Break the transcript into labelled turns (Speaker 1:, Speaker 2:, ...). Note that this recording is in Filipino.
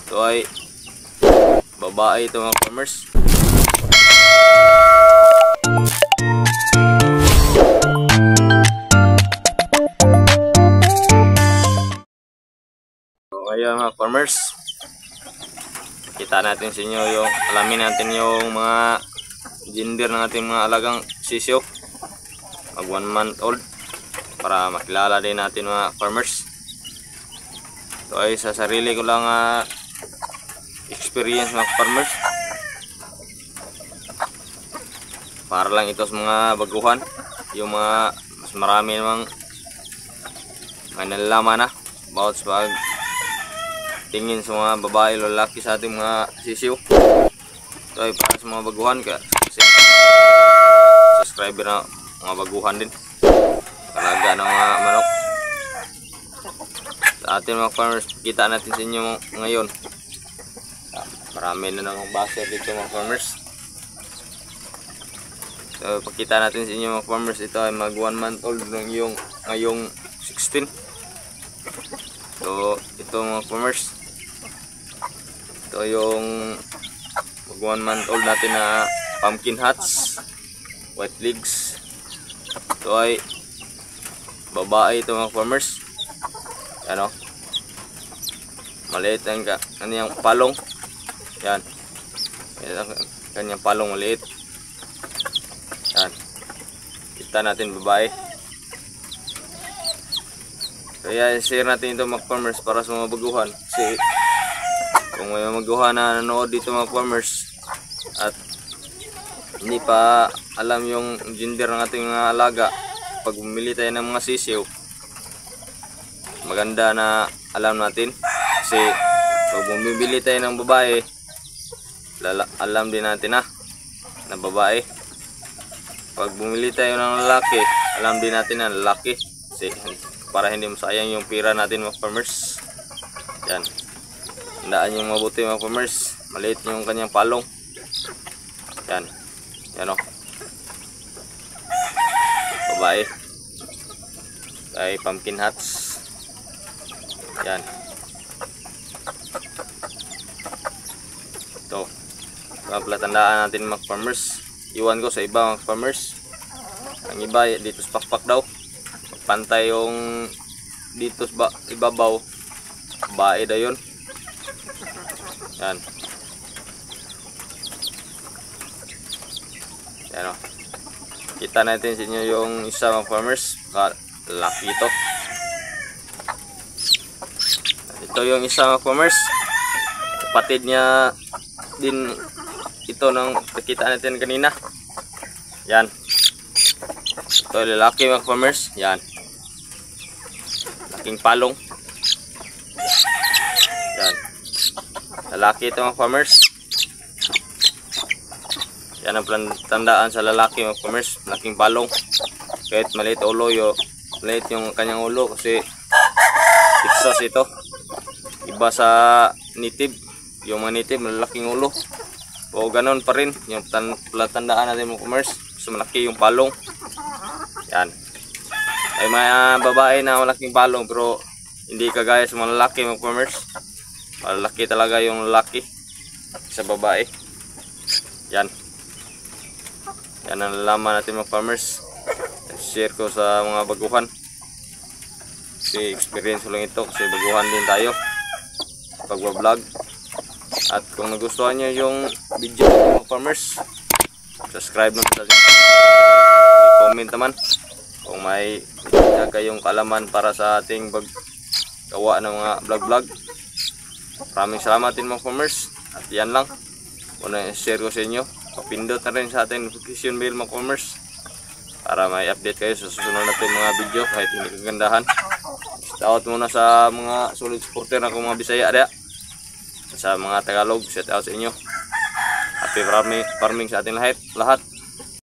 Speaker 1: Ito ay babae ito mga farmers. So ayan mga farmers, kita natin sa inyo yung, alamin natin yung mga gender ng ating mga alagang sisiyo, mag 1 month old, para makilala din natin mga farmers. Ito ay sa sarili ko lang experience mga farmers, para lang ito sa mga baguhan, yung mga mas marami namang nalalaman na about sa tingin sa mga babae o lalaki sa ating mga sisiyo. Ito ay para sa mga baguhan, kasi subscriber na mga baguhan din, kalaga ng mga manok. Sa ating mga farmers, kita natin sa inyo ngayon, marami na ng baser dito mga farmers. So pakita natin sa inyo mga farmers, ito ay mag 1 month old ng ngayong 16. So ito mga farmers, ito yung mag 1 month old natin na pumpkin hats, white legs. Ito ay babae ito mga farmers. Ano, maliit ang kanyang palong. Yan, ang kanyang palong maliit. Yan, kita natin babae. Kaya share natin ito mga farmers para sa mga baguhan, kasi kung may maguhan na nanood dito mga farmers at hindi pa alam yung gender ng ating mga alaga, pag bumili tayo ng mga sisiyo, maganda na alam natin, kasi pag bumibili tayo ng babae, alam din natin na babae. Pag bumili tayo ng lalaki, alam din natin na lalaki, kasi para hindi masayang yung pira natin mga farmers. Yan, tandaan yung mabuti mga farmers, maliit yung kanyang palong. Yan, yan o, babae ay pumpkin hats. Yan, ito palatandaan natin mga farmers. Iwan ko sa iba mga farmers, ang iba dito sa pakpak daw, pantay yung dito sa ibabaw, babae daw yun. Yan, yan o, kita natin sa inyo yung isa mga farmers, laki ito. Ito yung isa mga farmers, kapatid niya din ito nang nakita natin kanina. Yan, ito lalaki mga farmers. Yan, laking palong. Yan, lalaki ito mga farmers. Yan ang tandaan sa lalaki mga farmers, laking palong. Kahit maliit ulo, maliit yung kanyang ulo, kasi Texas ito. Iba sa native, yung mga native malaking ulo, o ganon pa rin yung tandaan natin mga farmers, so malaki yung palong. Yan, ay mga babae na malaking palong, pero hindi kagaya sa mga lalaki mga farmers. Malaki talaga yung lalaki sa babae. Yan, yan ang nalalaman natin mga farmers. Share ko sa mga baguhan, kasi experience ko lang ito, kasi baguhan din tayo pagbablog. At kung nagustuhan nyo yung video mga farmers, subscribe naman sa comment naman kung may kayong kaalaman para sa ating gawa ng mga vlog. Maraming salamat din mga farmers. At yan lang, una share ko sa inyo, papindot na rin sa ating notification bell mga farmers, para may update kayo sa susunod natin mga video kahit hindi kagandahan. Shout out muna sa mga solid supporter na kong mga Bisaya ada, sa mga Tagalog, shout out sa inyo. Happy farming sa ating lahat.